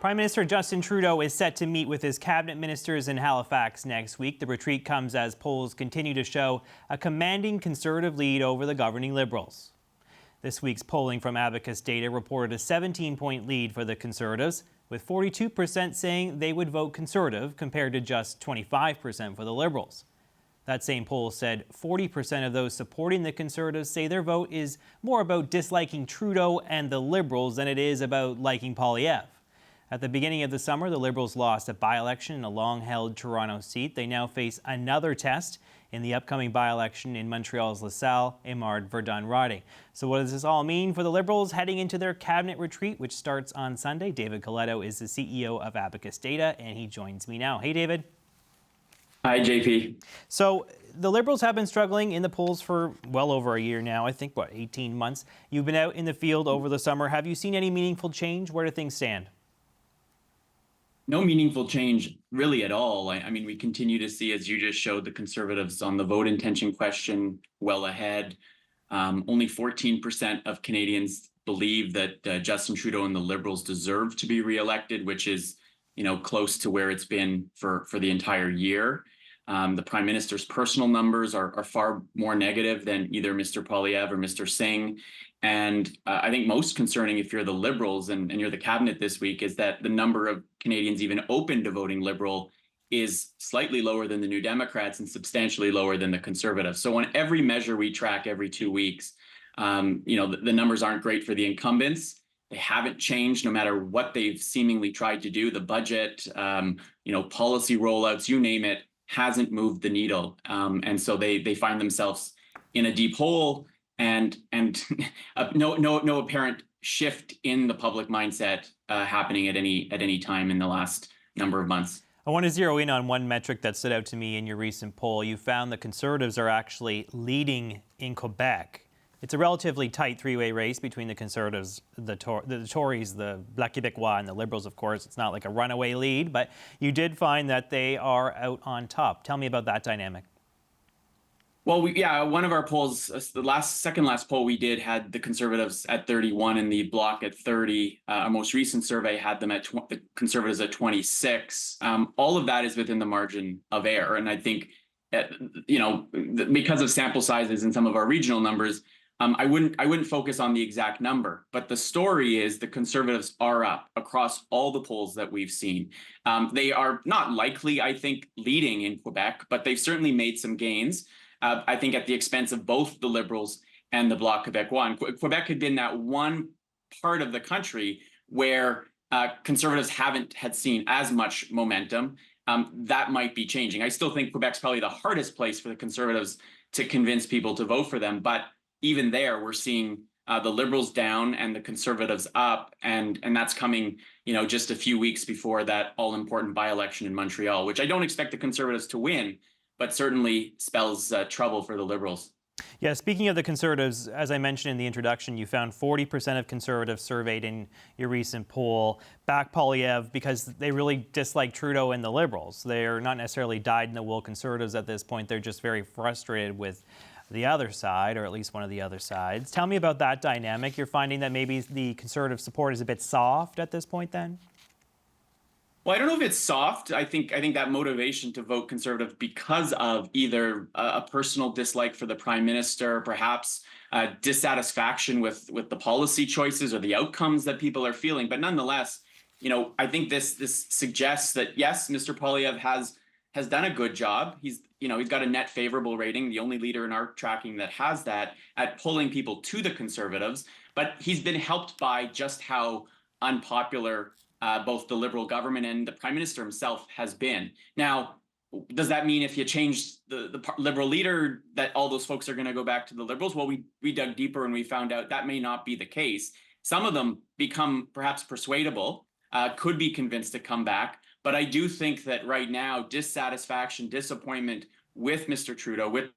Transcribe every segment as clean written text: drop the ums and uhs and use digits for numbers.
Prime Minister Justin Trudeau is set to meet with his cabinet ministers in Halifax next week. The retreat comes as polls continue to show a commanding Conservative lead over the governing Liberals. This week's polling from Abacus data reported a 17-point lead for the Conservatives, with 42% saying they would vote Conservative compared to just 25% for the Liberals. That same poll said 40% of those supporting the Conservatives say their vote is more about disliking Trudeau and the Liberals than it is about liking Poilievre. At the beginning of the summer, the Liberals lost a by-election in a long-held Toronto seat. They now face another test in the upcoming by-election in Montreal's LaSalle, Émard-Verdun riding. So what does this all mean for the Liberals heading into their cabinet retreat, which starts on Sunday? David Coletto is the CEO of Abacus Data, and he joins me now. Hey, David. Hi, JP. So the Liberals have been struggling in the polls for well over a year now. I think, 18 months? You've been out in the field over the summer. Have you seen any meaningful change? Where do things stand? No meaningful change really at all. I mean, we continue to see, as you just showed, the Conservatives on the vote intention question well ahead. Only 14% of Canadians believe that Justin Trudeau and the Liberals deserve to be reelected, which is, close to where it's been for the entire year. The Prime Minister's personal numbers are far more negative than either Mr. Poilievre or Mr. Singh. And I think most concerning, if you're the Liberals and you're the cabinet this week, is that the number of Canadians even open to voting Liberal is slightly lower than the New Democrats and substantially lower than the Conservatives. So on every measure we track every 2 weeks, the numbers aren't great for the incumbents. They haven't changed no matter what they've seemingly tried to do. The budget, policy rollouts, you name it, hasn't moved the needle. And so they find themselves in a deep hole. And no apparent shift in the public mindset happening at any time in the last number of months. I want to zero in on one metric that stood out to me in your recent poll. You found the Conservatives are actually leading in Quebec. It's a relatively tight three-way race between the Conservatives, the Tories, the Bloc Québécois, and the Liberals, of course. It's not like a runaway lead, but you did find that they are out on top. Tell me about that dynamic. Well, one of our polls, the second last poll we did had the Conservatives at 31 and the Bloc at 30. Our most recent survey had them at the Conservatives at 26. All of that is within the margin of error. And I think, because of sample sizes and some of our regional numbers, I wouldn't focus on the exact number. But the story is the Conservatives are up across all the polls that we've seen. They are not likely, I think, leading in Quebec, but they've certainly made some gains. I think at the expense of both the Liberals and the Bloc Québécois. And Quebec had been that one part of the country where Conservatives had seen as much momentum. That might be changing. I still think Quebec's probably the hardest place for the Conservatives to convince people to vote for them. But even there, we're seeing the Liberals down and the Conservatives up. And that's coming, just a few weeks before that all-important by-election in Montreal, which I don't expect the Conservatives to win, but certainly spells trouble for the Liberals. Yeah, speaking of the Conservatives, as I mentioned in the introduction, you found 40% of Conservatives surveyed in your recent poll back Poilievre because they really dislike Trudeau and the Liberals. They're not necessarily dyed-in-the-wool Conservatives at this point. They're just very frustrated with the other side, or at least one of the other sides. Tell me about that dynamic. You're finding that maybe the Conservative support is a bit soft at this point then? Well, I don't know if it's soft. I think that motivation to vote Conservative because of either a personal dislike for the Prime Minister, perhaps dissatisfaction with the policy choices or the outcomes that people are feeling. But nonetheless, I think this suggests that yes, Mr. Poilievre has done a good job. He's got a net favorable rating, the only leader in our tracking that has that, at pulling people to the Conservatives. But he's been helped by just how unpopular both the Liberal government and the Prime Minister himself has been. Now, does that mean if you change the Liberal leader that all those folks are going to go back to the Liberals? Well, we dug deeper and we found out that may not be the case. Some of them become perhaps persuadable, could be convinced to come back. But I do think that right now, dissatisfaction, disappointment with Mr. Trudeau, with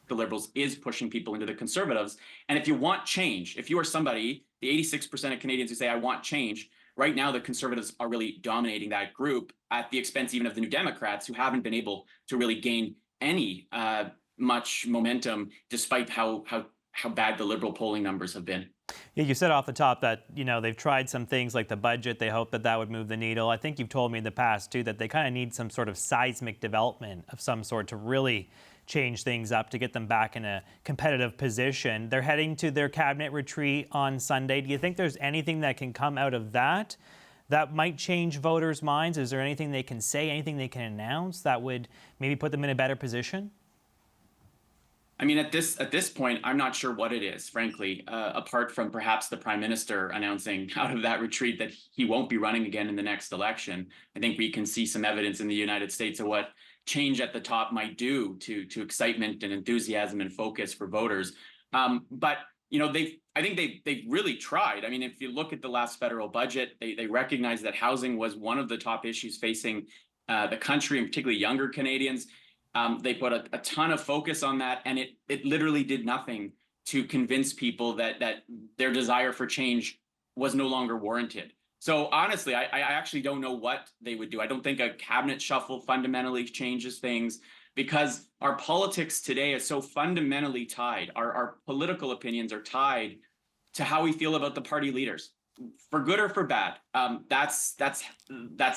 the Liberals, is pushing people into the Conservatives. And if you want change, if you are somebody, the 86% of Canadians who say, I want change, right now the Conservatives are really dominating that group at the expense even of the New Democrats, who haven't been able to really gain any much momentum despite how bad the Liberal polling numbers have been. Yeah, you said off the top that, they've tried some things like the budget. They hope that would move the needle. I think you've told me in the past, too, that they kind of need some sort of seismic development of some sort to really change things up, to get them back in a competitive position. They're heading to their cabinet retreat on Sunday. Do you think there's anything that can come out of that might change voters' minds? Is there anything they can say, anything they can announce that would maybe put them in a better position? I mean, at this point, I'm not sure what it is, frankly, apart from perhaps the prime minister announcing out of that retreat that he won't be running again in the next election. I think we can see some evidence in the United States of what change at the top might do to excitement and enthusiasm and focus for voters. But I think they've really tried. I mean, if you look at the last federal budget, they recognize that housing was one of the top issues facing the country, and particularly younger Canadians. They put a ton of focus on that, and it literally did nothing to convince people that their desire for change was no longer warranted. So honestly, I actually don't know what they would do. I don't think a cabinet shuffle fundamentally changes things, because our politics today is so fundamentally tied. Our political opinions are tied to how we feel about the party leaders, for good or for bad. That's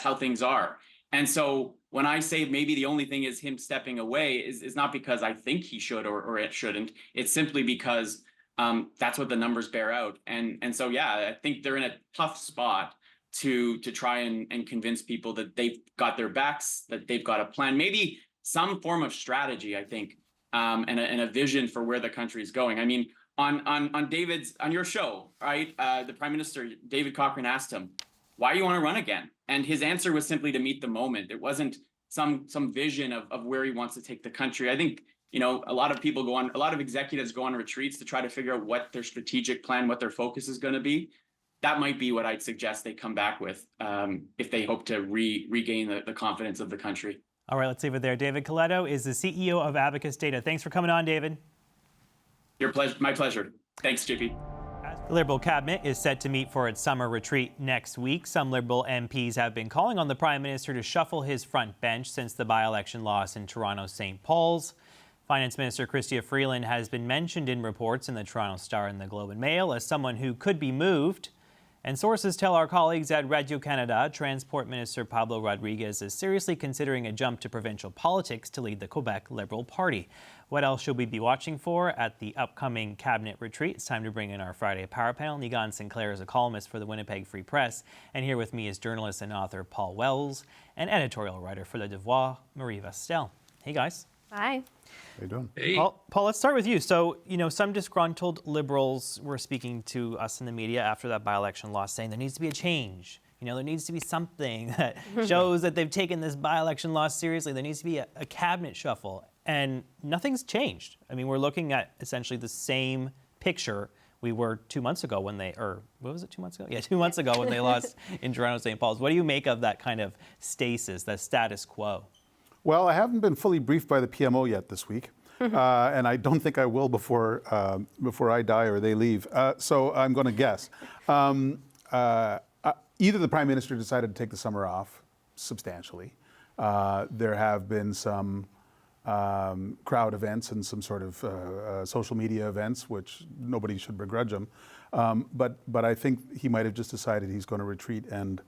how things are. And so when I say maybe the only thing is him stepping away, is not because I think he should or it shouldn't. It's simply because that's what the numbers bear out. And so, yeah, I think they're in a tough spot to try and convince people that they've got their backs, that they've got a plan, maybe some form of strategy, I think, and a vision for where the country is going. I mean, on your show, right? The Prime Minister, David Cochrane, asked him, why do you want to run again? And his answer was simply to meet the moment. It wasn't some vision of where he wants to take the country. I think, a lot of executives go on retreats to try to figure out what their strategic plan, what their focus is going to be. That might be what I'd suggest they come back with if they hope to regain the confidence of the country. All right, let's leave it there. David Coletto is the CEO of Abacus Data. Thanks for coming on, David. My pleasure. Thanks, JP. The Liberal cabinet is set to meet for its summer retreat next week. Some Liberal MPs have been calling on the Prime Minister to shuffle his front bench since the by-election loss in Toronto's St. Paul's. Finance Minister Chrystia Freeland has been mentioned in reports in the Toronto Star and the Globe and Mail as someone who could be moved. And sources tell our colleagues at Radio-Canada, Transport Minister Pablo Rodriguez is seriously considering a jump to provincial politics to lead the Quebec Liberal Party. What else should we be watching for at the upcoming cabinet retreat? It's time to bring in our Friday Power Panel. Nigan Sinclair is a columnist for the Winnipeg Free Press. And here with me is journalist and author Paul Wells and editorial writer for Le Devoir, Marie Vastel. Hey, guys. Hi. How you doing? Hey. Paul, let's start with you. So, some disgruntled Liberals were speaking to us in the media after that by-election loss, saying there needs to be a change. There needs to be something that shows that they've taken this by-election loss seriously. There needs to be a cabinet shuffle. And nothing's changed. I mean, we're looking at essentially the same picture we were 2 months ago when what was it, 2 months ago? Yeah, 2 months ago when they lost in Toronto St. Paul's. What do you make of that kind of stasis, that status quo? Well, I haven't been fully briefed by the PMO yet this week, and I don't think I will before I die or they leave. So I'm going to guess. Either the Prime Minister decided to take the summer off substantially. There have been some crowd events and some sort of social media events, which nobody should begrudge him. But I think he might have just decided he's going to retreat and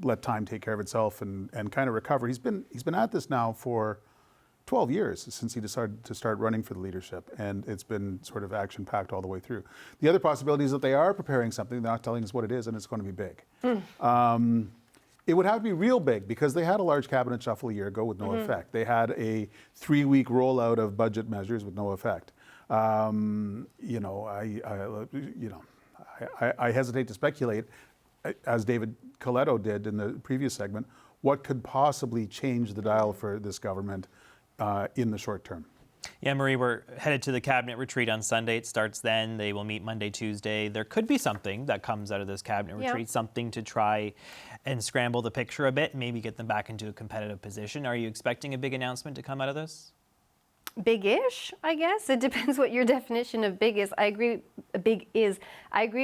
let time take care of itself and kind of recover. He's been at this now for 12 years since he decided to start running for the leadership, and it's been sort of action-packed all the way through. The other possibility is that they are preparing something, they're not telling us what it is, and it's going to be big. It would have to be real big because they had a large cabinet shuffle a year ago with no effect. They had a 3-week rollout of budget measures with no effect. I hesitate to speculate, as David Coletto did in the previous segment, what could possibly change the dial for this government in the short term. Yeah, Marie, we're headed to the cabinet retreat on Sunday. It starts then. They will meet Monday, Tuesday. There could be something that comes out of this cabinet retreat, something to try and scramble the picture a bit, maybe get them back into a competitive position. Are you expecting a big announcement to come out of this? Big-ish, I guess. It depends what your definition of big is. I agree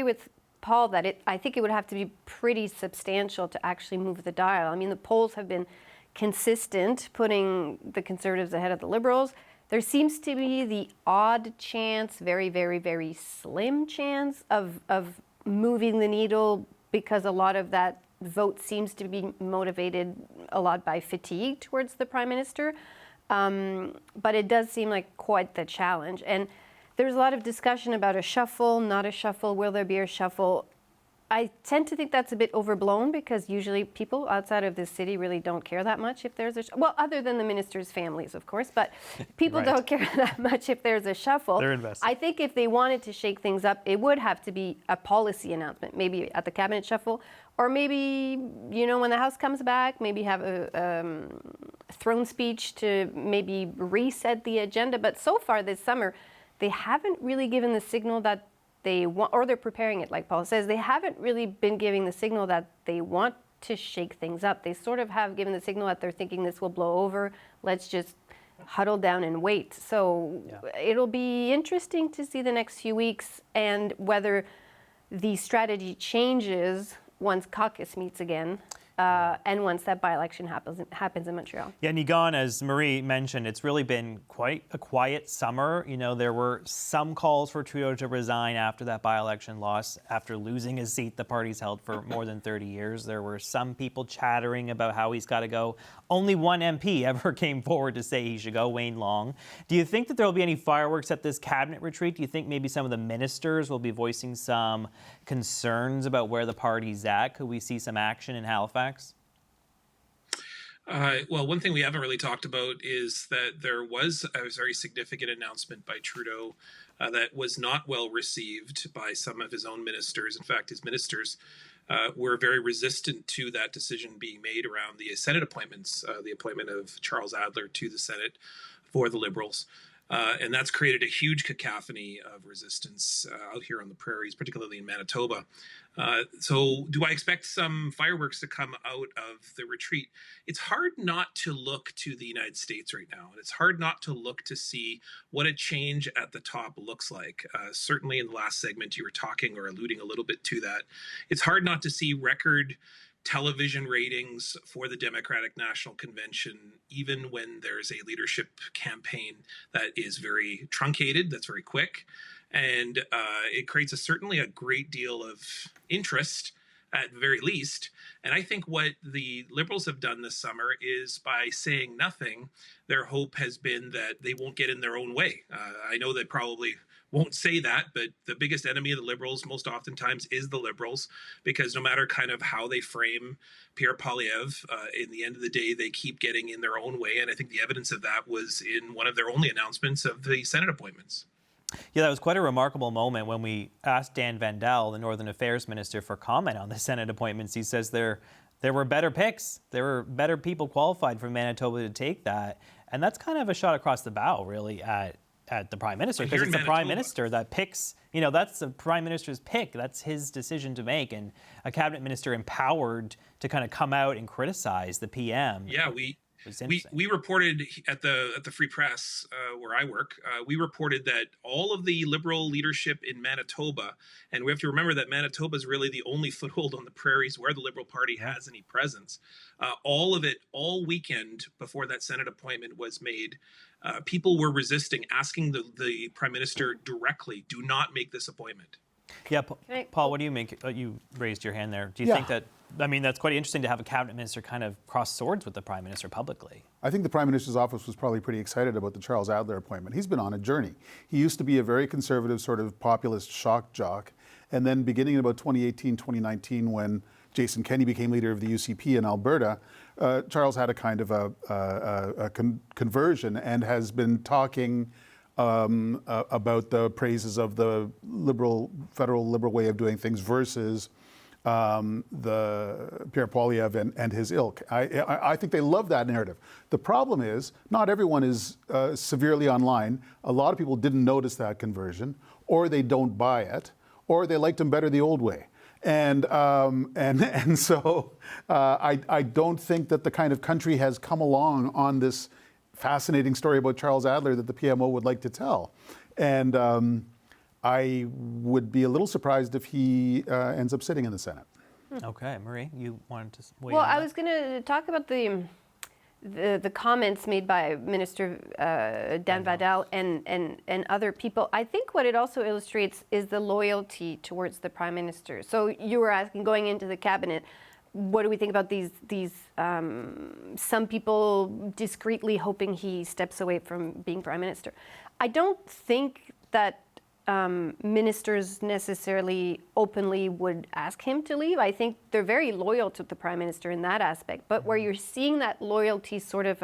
with Paul that I think it would have to be pretty substantial to actually move the dial. I mean, the polls have been consistent, putting the Conservatives ahead of the Liberals. there seems to be the odd chance, very, very, very slim chance of moving the needle, because a lot of that vote seems to be motivated a lot by fatigue towards the Prime Minister. But it does seem like quite the challenge. And there's a lot of discussion about a shuffle, not a shuffle, will there be a shuffle? I tend to think that's a bit overblown, because usually people outside of this city really don't care that much if there's a well, other than the ministers' families, of course, but people Right. don't care that much if there's a shuffle. They're invested. I think if they wanted to shake things up, it would have to be a policy announcement, maybe at the cabinet shuffle, or maybe, you know, when the House comes back, maybe have a throne speech to maybe reset the agenda. But so far this summer, they haven't really given the signal that they want, or they're preparing it, like Paul says. They haven't really been giving the signal that they want to shake things up. They sort of have given the signal that they're thinking this will blow over. Let's just huddle down and wait. So it'll be interesting to see the next few weeks, and whether the strategy changes once caucus meets again. And once that by-election happens in Montreal. Yeah, Nigan, as Marie mentioned, it's really been quite a quiet summer. You know, there were some calls for Trudeau to resign after that by-election loss, after losing his seat the party's held for more than 30 years. There were some people chattering about how he's got to go. Only one MP ever came forward to say he should go, Wayne Long. Do you think that there will be any fireworks at this cabinet retreat? Do you think maybe some of the ministers will be voicing some concerns about where the party's at? Could we see some action in Halifax? Well, one thing we haven't really talked about is that there was a very significant announcement by Trudeau that was not well received by some of his own ministers. In fact, his ministers were very resistant to that decision being made around the Senate appointments, the appointment of Charles Adler to the Senate for the Liberals. And that's created a huge cacophony of resistance out here on the prairies, particularly in Manitoba. So do I expect some fireworks to come out of the retreat? It's hard not to look to the United States right now. And it's hard not to look to see what a change at the top looks like. Certainly in the last segment, you were talking or alluding a little bit to that. It's hard not to see record television ratings for the Democratic National Convention, even when there's a leadership campaign that is very truncated, that's very quick. And it creates certainly a great deal of interest at the very least. And I think what the Liberals have done this summer is, by saying nothing, their hope has been that they won't get in their own way. I know they probably won't say that, but the biggest enemy of the Liberals most oftentimes is the Liberals, because no matter kind of how they frame Pierre Poilievre, in the end of the day, they keep getting in their own way. And I think the evidence of that was in one of their only announcements of the Senate appointments. Yeah, that was quite a remarkable moment when we asked Dan Vandal, the Northern Affairs Minister, for comment on the Senate appointments. He says there were better picks. There were better people qualified for Manitoba to take that. And that's kind of a shot across the bow, really, at the Prime Minister, because it's the Prime Minister that picks, you know, that's the Prime Minister's pick. That's his decision to make. And a cabinet minister empowered to kind of come out and criticize the PM. Yeah, we reported at the Free Press, where I work, we reported that all of the Liberal leadership in Manitoba, and we have to remember that Manitoba is really the only foothold on the prairies where the Liberal Party has any presence. All of it, all weekend before that Senate appointment was made, people were resisting, asking the Prime Minister directly, do not make this appointment. Yeah, Paul, what do you make? You raised your hand there. Do you think that, I mean, that's quite interesting to have a cabinet minister kind of cross swords with the Prime Minister publicly. I think the Prime Minister's office was probably pretty excited about the Charles Adler appointment. He's been on a journey. He used to be a very conservative sort of populist shock jock. And then beginning in about 2018, 2019, when Jason Kenney became leader of the UCP in Alberta, Charles had a kind of a conversion and has been talking about the praises of the federal liberal way of doing things versus the Pierre Poilievre and his ilk. I think they love that narrative. The problem is not everyone is severely online. A lot of people didn't notice that conversion, or they don't buy it, or they liked him better the old way. And so I don't think that the kind of country has come along on this fascinating story about Charles Adler that the PMO would like to tell. And I would be a little surprised if he ends up sitting in the Senate. Okay, Marie, you wanted to weigh Well, in on I that? was going to talk about the comments made by Minister Dan Vadal and other people, I think what it also illustrates is the loyalty towards the Prime Minister. So you were asking, going into the cabinet, what do we think about these some people discreetly hoping he steps away from being Prime Minister? I don't think that ministers necessarily openly would ask him to leave. I think they're very loyal to the Prime Minister in that aspect. But where you're seeing that loyalty sort of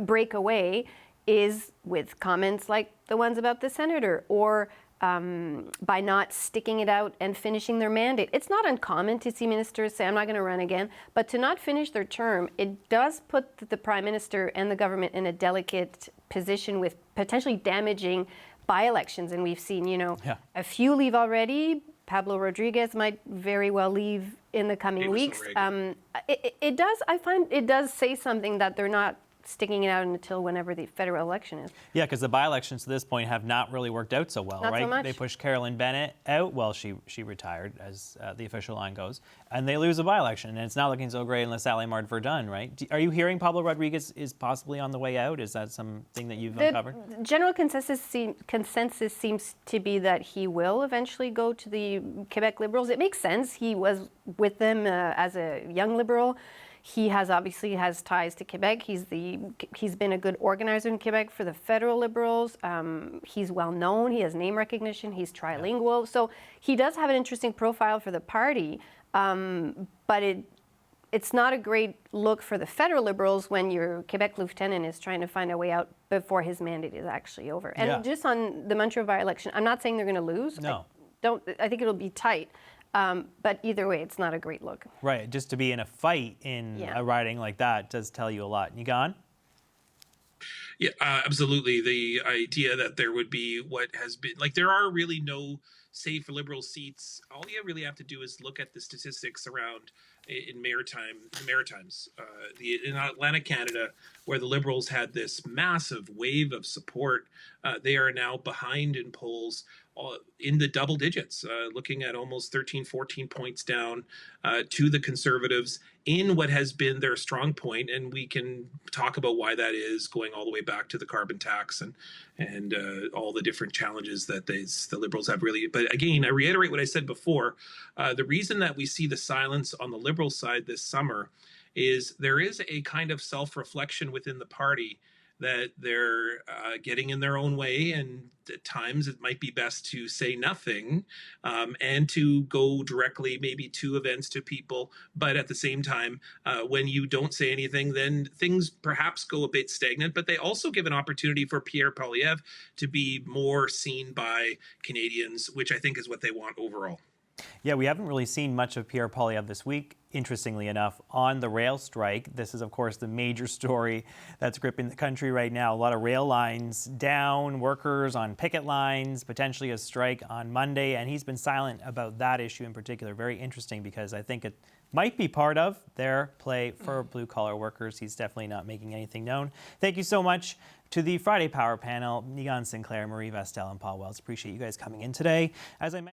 break away is with comments like the ones about the senator, or by not sticking it out and finishing their mandate. It's not uncommon to see ministers say, I'm not going to run again, but to not finish their term, it does put the Prime Minister and the government in a delicate position with potentially damaging by-elections. And we've seen, a few leave already. Pablo Rodriguez might very well leave in the coming weeks. It does, I find it does say something that they're not sticking it out until whenever the federal election is. Yeah, because the by-elections to this point have not really worked out so well, Not right? so much. They pushed Carolyn Bennett out. Well, she retired, as the official line goes, and they lose a by-election, and it's not looking so great unless Ally Mard Verdun, right? Are you hearing Pablo Rodriguez is possibly on the way out? Is that something that you've uncovered? The general consensus seems to be that he will eventually go to the Quebec Liberals. It makes sense. He was with them as a young Liberal. He obviously has ties to Quebec. He's been a good organizer in Quebec for the federal Liberals. He's well known. He has name recognition. He's trilingual. So he does have an interesting profile for the party. But it's not a great look for the federal Liberals when your Quebec lieutenant is trying to find a way out before his mandate is actually over. And just on the Montreal by-election, I'm not saying they're going to lose. No. I think it'll be tight. But either way, it's not a great look. Right, just to be in a fight in a riding like that does tell you a lot. You gone? Yeah, absolutely. The idea that there would be what has been, like, there are really no safe Liberal seats. All you really have to do is look at the statistics around in Maritimes, in Atlantic Canada, where the Liberals had this massive wave of support. They are now behind in polls in the double digits, looking at almost 13, 14 points down to the Conservatives in what has been their strong point. And we can talk about why that is, going all the way back to the carbon tax and all the different challenges that the Liberals have really. But again, I reiterate what I said before. The reason that we see the silence on the Liberal side this summer is there is a kind of self-reflection within the party that they're getting in their own way, and at times it might be best to say nothing and to go directly maybe to events, to people. But at the same time, when you don't say anything, then things perhaps go a bit stagnant. But they also give an opportunity for Pierre Poilievre to be more seen by Canadians, which I think is what they want overall. Yeah, we haven't really seen much of Pierre Poilievre this week, interestingly enough, on the rail strike. This is, of course, the major story that's gripping the country right now. A lot of rail lines down, workers on picket lines, potentially a strike on Monday, and he's been silent about that issue in particular. Very interesting, because I think it might be part of their play for blue-collar workers. He's definitely not making anything known. Thank you so much to the Friday Power panel, Nigan Sinclair, Marie Vestel, and Paul Wells. Appreciate you guys coming in today. As I mentioned,